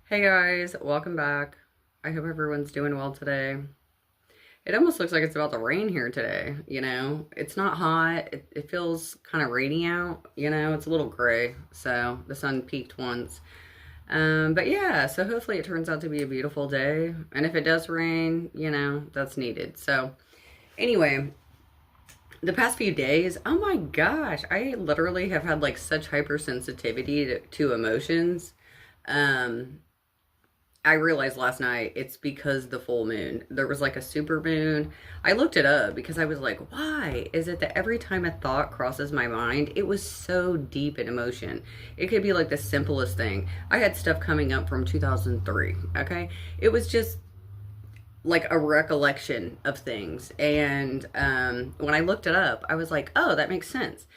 Hey guys, welcome back. I hope everyone's doing well today. It almost looks like it's about to rain here today, you know? It's not hot. It feels kind of rainy out, you know? It's a little gray, so the sun peaked once. But yeah, so hopefully it turns out to be a beautiful day. And if it does rain, you know, that's needed. So anyway, the past few days, oh my gosh, I literally have had like such hypersensitivity to emotions. Um, I realized last night it's because the full moon. There was like a super moon. I looked it up because I was like, why is it that every time a thought crosses my mind, it was so deep in emotion? It could be like the simplest thing. I had stuff coming up from 2003, okay? It was just like a recollection of things. And when I looked it up, I was like, oh, that makes sense.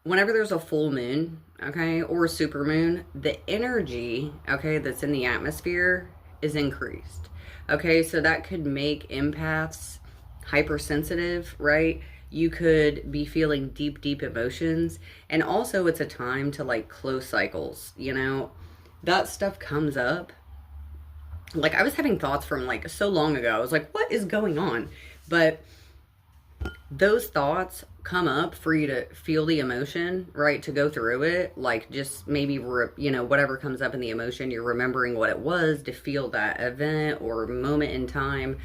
Whenever there's a full moon, okay, or a super moon, the energy, okay, that's in the atmosphere is increased. Okay, so that could make empaths hypersensitive, right? You could be feeling deep, deep emotions. And also, it's a time to like close cycles, you know? That stuff comes up. Like, I was having thoughts from like so long ago. I was like, what is going on? But those thoughts come up for you to feel the emotion, right? To go through it, like just maybe, you know, whatever comes up in the emotion, you're remembering what it was to feel that event or moment in time.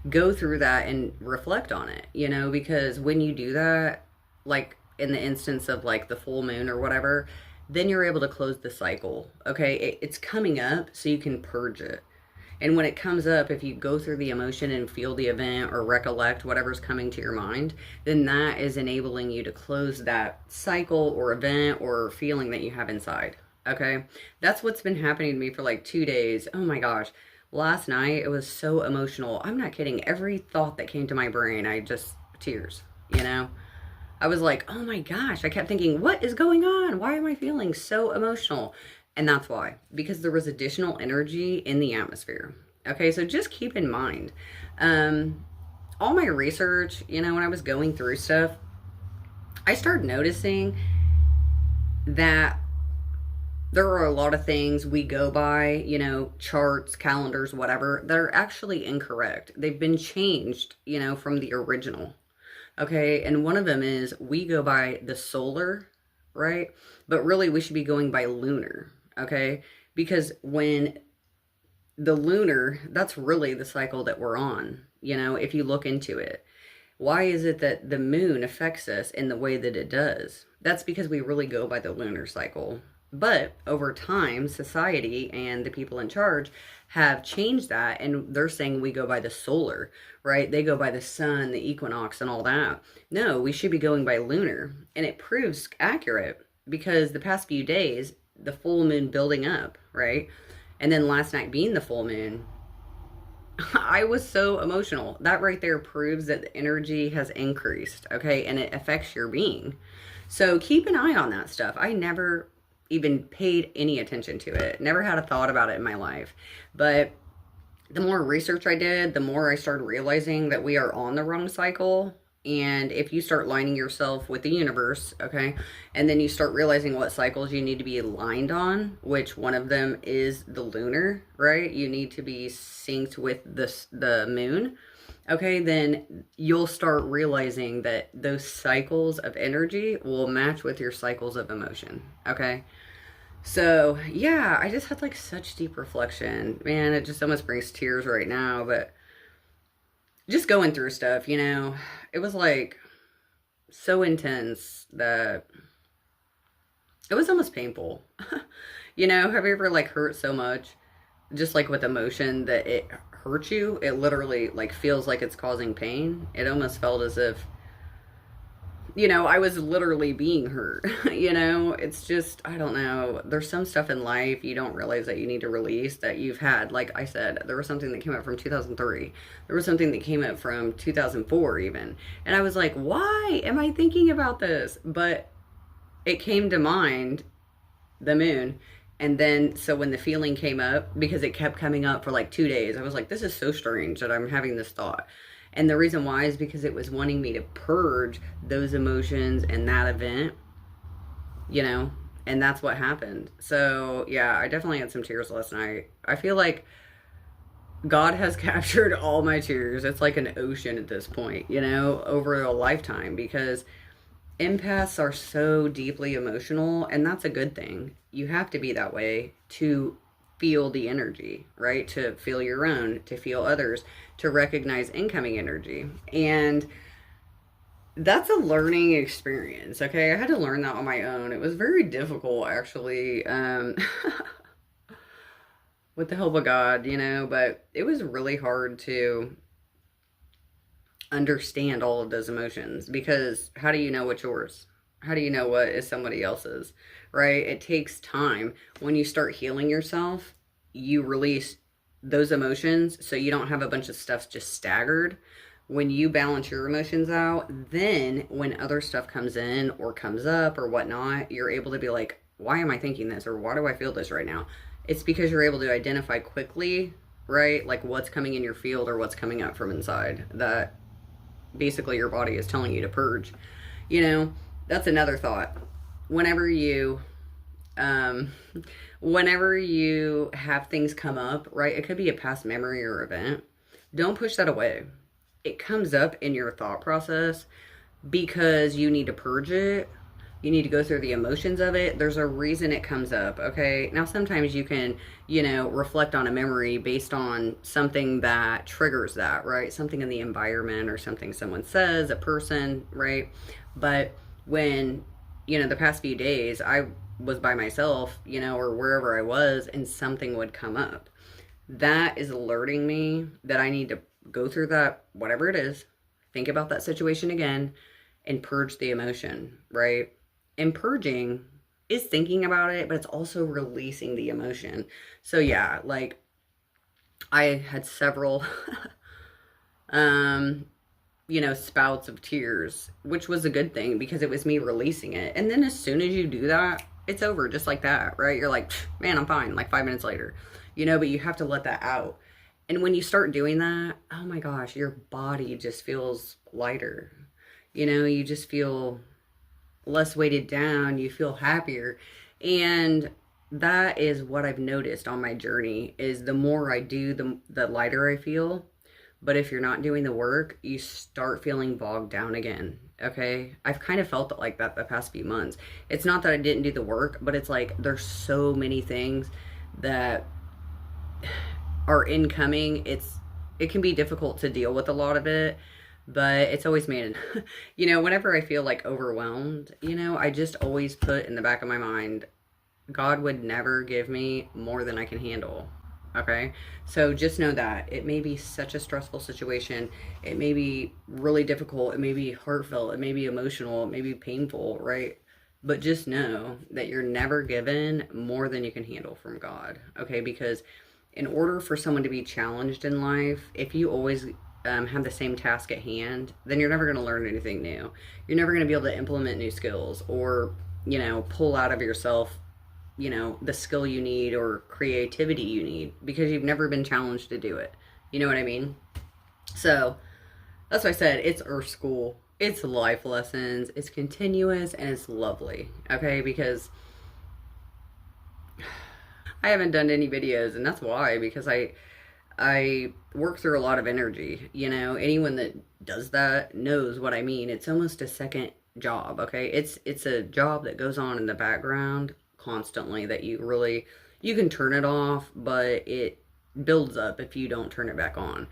Go through that and reflect on it, you know, because when you do that, like in the instance of like the full moon or whatever, then you're able to close the cycle, okay? It's coming up so you can purge it. And when it comes up, if you go through the emotion and feel the event or recollect whatever's coming to your mind, then that is enabling you to close that cycle or event or feeling that you have inside. Okay? That's what's been happening to me for like 2 days. Oh my gosh. Last night, it was so emotional. I'm not kidding. Every thought that came to my brain, I just, tears, you know? I was like, oh my gosh. I kept thinking, what is going on? Why am I feeling so emotional? And that's why, because there was additional energy in the atmosphere. Okay, so just keep in mind, all my research, you know, when I was going through stuff, I started noticing that there are a lot of things we go by, you know, charts, calendars, whatever, that are actually incorrect. They've been changed, you know, from the original. Okay, and one of them is we go by the solar, right? But really, we should be going by lunar, okay? Because when the lunar, that's really the cycle that we're on, you know, if you look into it. Why is it that the moon affects us in the way that it does? That's because we really go by the lunar cycle. But over time, society and the people in charge have changed that, and they're saying we go by the solar, right? They go by the sun, the equinox, and all that. No, we should be going by lunar. And it proves accurate because the past few days, the full moon building up, right? And then last night being the full moon, I was so emotional. That right there proves that the energy has increased, okay? And it affects your being. So keep an eye on that stuff. I never even paid any attention to it. Never had a thought about it in my life. But the more research I did, the more I started realizing that we are on the wrong cycle. And if you start lining yourself with the universe, okay, and then you start realizing what cycles you need to be aligned on, which one of them is the lunar, right? You need to be synced with the moon, okay, then you'll start realizing that those cycles of energy will match with your cycles of emotion, okay? So, yeah, I just had like such deep reflection. Man, it just almost brings tears right now, but just going through stuff, you know, it was like so intense that it was almost painful. You know, have you ever like hurt so much, just like with emotion that it hurts you? It literally like feels like it's causing pain. It almost felt as if, you know, I was literally being hurt. You know, it's just, I don't know. There's some stuff in life you don't realize that you need to release that you've had. Like I said, there was something that came up from 2003. There was something that came up from 2004 even. And I was like, why am I thinking about this? But it came to mind, the moon. And then, so when the feeling came up, because it kept coming up for like 2 days, I was like, this is so strange that I'm having this thought. And the reason why is because it was wanting me to purge those emotions and that event, you know, And that's what happened. So, yeah, I definitely had some tears last night. I feel like God has captured all my tears. It's like an ocean at this point, over a lifetime, because empaths are so deeply emotional, and that's a good thing. You have to be that way to feel the energy, right? To feel your own, to feel others, to recognize incoming energy. And that's a learning experience, okay? I had to learn that on my own. It was very difficult, actually, with the help of God, but it was really hard to understand all of those emotions, because how do you know what's yours? How do you know what is somebody else's, right? It takes time. When you start healing yourself, you release those emotions so you don't have a bunch of stuff just staggered. When you balance your emotions out, then when other stuff comes in or comes up or whatnot, you're able to be like, why am I thinking this? Or why do I feel this right now? It's because you're able to identify quickly, right? Like what's coming in your field or what's coming up from inside that basically your body is telling you to purge. That's another thought. Whenever you um whenever you have things come up, right? It could be a past memory or event. Don't push that away. It comes up in your thought process because you need to purge it. You need to go through the emotions of it. There's a reason it comes up, okay? Now, sometimes you can, reflect on a memory based on something that triggers that, right? Something in the environment or something someone says, a person, right? But when, the past few days, I was by myself, or wherever I was, and something would come up. That is alerting me that I need to go through that, whatever it is, think about that situation again, and purge the emotion, right? And purging is thinking about it, but it's also releasing the emotion. So yeah, like I had several spouts of tears, which was a good thing because it was me releasing it. And then as soon as you do that, it's over just like that, right? You're like, man, I'm fine, like 5 minutes later, but you have to let that out. And when you start doing that, oh my gosh, your body just feels lighter. You just feel less weighted down, you feel happier. And that is what I've noticed on my journey, is the more I do, the lighter I feel. But if you're not doing the work, you start feeling bogged down again. Okay? I've kind of felt it like that the past few months. It's not that I didn't do the work, but it's like there's so many things that are incoming. It can be difficult to deal with a lot of it, but it's always made whenever I feel like overwhelmed, I just always put in the back of my mind, God would never give me more than I can handle. Okay? So just know that it may be such a stressful situation. It may be really difficult. It may be heartfelt. It may be emotional. It may be painful, right? But just know that you're never given more than you can handle from God. Okay? Because in order for someone to be challenged in life, if you always have the same task at hand, then you're never going to learn anything new. You're never going to be able to implement new skills or, pull out of yourself, the skill you need or creativity you need, because you've never been challenged to do it. You know what I mean? So that's why I said it's Earth School. It's life lessons. It's continuous and it's lovely. Okay? Because I haven't done any videos, and that's why, because I work through a lot of energy. Anyone that does that knows what I mean. It's almost a second job, okay? It's a job that goes on in the background constantly that you can turn it off, but it builds up if you don't turn it back on.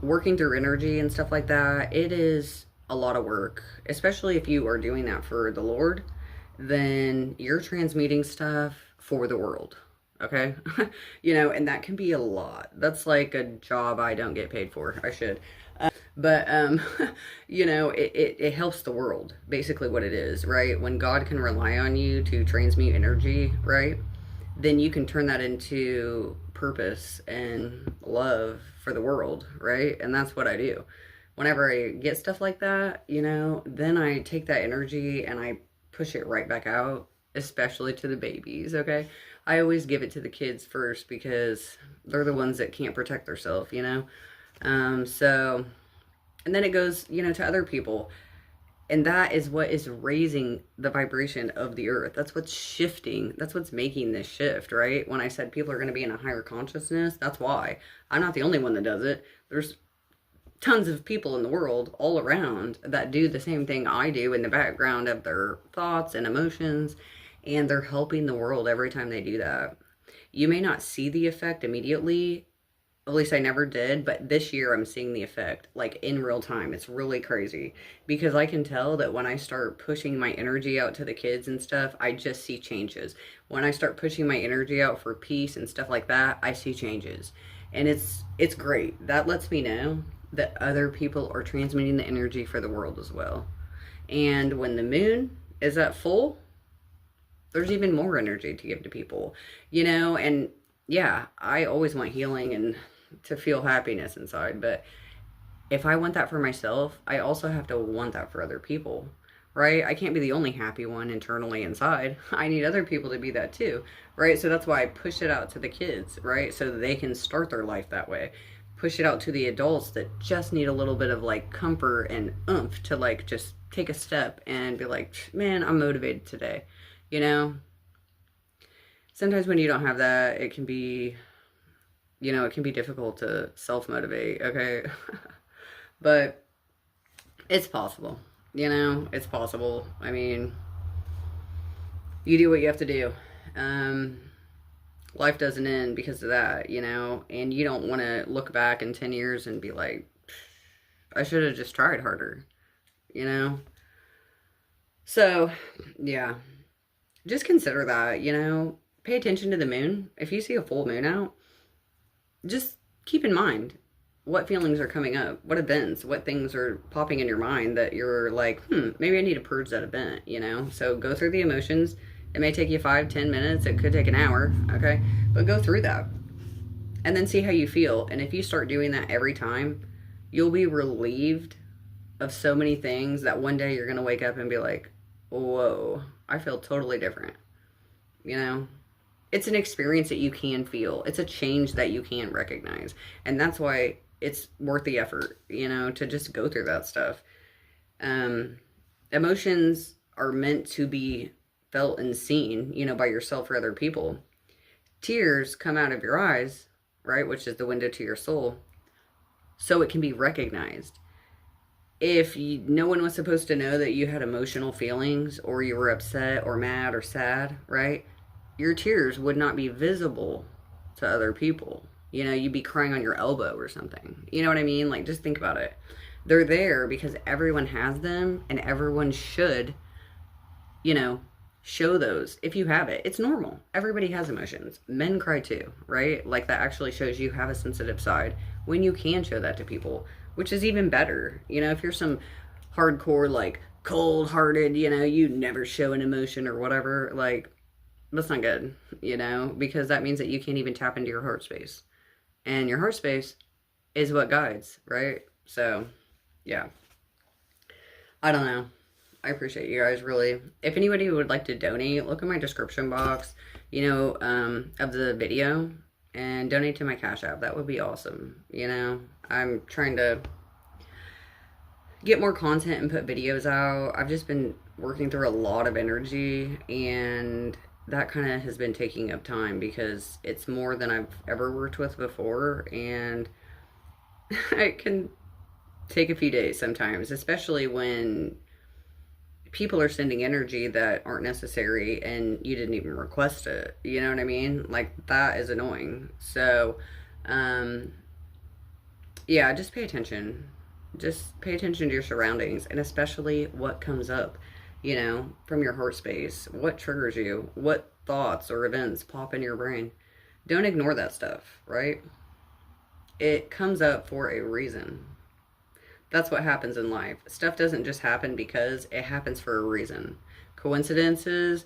Working through energy and stuff like that, it is a lot of work, especially if you are doing that for the Lord. Then you're transmuting stuff for the world. Okay? And that can be a lot. That's like a job I don't get paid for. I should. But it helps the world, basically what it is, right? When God can rely on you to transmute energy, right? Then you can turn that into purpose and love for the world, right? And that's what I do. Whenever I get stuff like that, then I take that energy and I push it right back out, especially to the babies, okay? I always give it to the kids first because they're the ones that can't protect themselves, so, and then it goes, to other people. And that is what is raising the vibration of the earth. That's what's shifting. That's what's making this shift, right? When I said people are going to be in a higher consciousness, that's why. I'm not the only one that does it. There's tons of people in the world all around that do the same thing I do in the background of their thoughts and emotions, and they're helping the world every time they do that. You may not see the effect immediately, at least I never did, but this year I'm seeing the effect like in real time. It's really crazy because I can tell that when I start pushing my energy out to the kids and stuff, I just see changes. When I start pushing my energy out for peace and stuff like that, I see changes. And it's great. That lets me know that other people are transmitting the energy for the world as well. And when the moon is at full, there's even more energy to give to people, and yeah, I always want healing and to feel happiness inside, but if I want that for myself, I also have to want that for other people, right? I can't be the only happy one internally inside. I need other people to be that too, right? So that's why I push it out to the kids, right? So that they can start their life that way. Push it out to the adults that just need a little bit of like comfort and oomph to like just take a step and be like, man, I'm motivated today, you know? Sometimes when you don't have that, it can be difficult to self motivate, okay? But it's possible, it's possible. I mean, you do what you have to do. Um, Life doesn't end because of that, and you don't want to look back in 10 years and be like, I should have just tried harder, you know? So, yeah, just consider that, pay attention to the moon. If you see a full moon out, just keep in mind what feelings are coming up, what events, what things are popping in your mind that you're like, maybe I need to purge that event. So go through the emotions. It may take you 5-10 minutes. It could take an hour. Okay. But go through that and then see how you feel. And if you start doing that every time, you'll be relieved of so many things that one day you're going to wake up and be like, whoa, I feel totally different. It's an experience that you can feel. It's a change that you can recognize. And that's why it's worth the effort, to just go through that stuff. Emotions are meant to be felt and seen, by yourself or other people. Tears come out of your eyes, right, which is the window to your soul, so it can be recognized. If no one was supposed to know that you had emotional feelings or you were upset or mad or sad, right, your tears would not be visible to other people. You'd be crying on your elbow or something. You know what I mean? Like, just think about it. They're there because everyone has them and everyone should, show those if you have it. It's normal. Everybody has emotions. Men cry too, right? Like, that actually shows you have a sensitive side when you can show that to people, which is even better. If you're some hardcore, like, cold-hearted, you never show an emotion or whatever, like, that's not good, because that means that you can't even tap into your heart space. And your heart space is what guides, right? So, yeah. I don't know. I appreciate you guys, really. If anybody would like to donate, look in my description box, of the video and donate to my Cash App. That would be awesome. I'm trying to get more content and put videos out. I've just been working through a lot of energy, and that kind of has been taking up time because it's more than I've ever worked with before, and it can take a few days sometimes, especially when people are sending energy that aren't necessary and you didn't even request it. You know what I mean? Like, that is annoying. So, yeah, just pay attention. Just pay attention to your surroundings, and especially what comes up, from your heart space. What triggers you? What thoughts or events pop in your brain? Don't ignore that stuff, right? It comes up for a reason. That's what happens in life. Stuff doesn't just happen because it happens for a reason. Coincidences,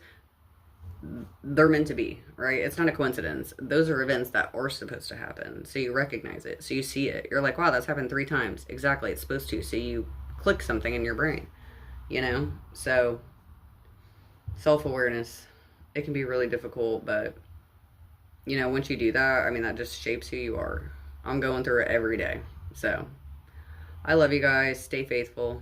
they're meant to be, right? It's not a coincidence. Those are events that are supposed to happen. So you recognize it. So you see it. You're like, wow, that's happened 3 times. Exactly, it's supposed to. So you click something in your brain, So self-awareness, it can be really difficult, but, once you do that, I mean, that just shapes who you are. I'm going through it every day. So I love you guys. Stay faithful.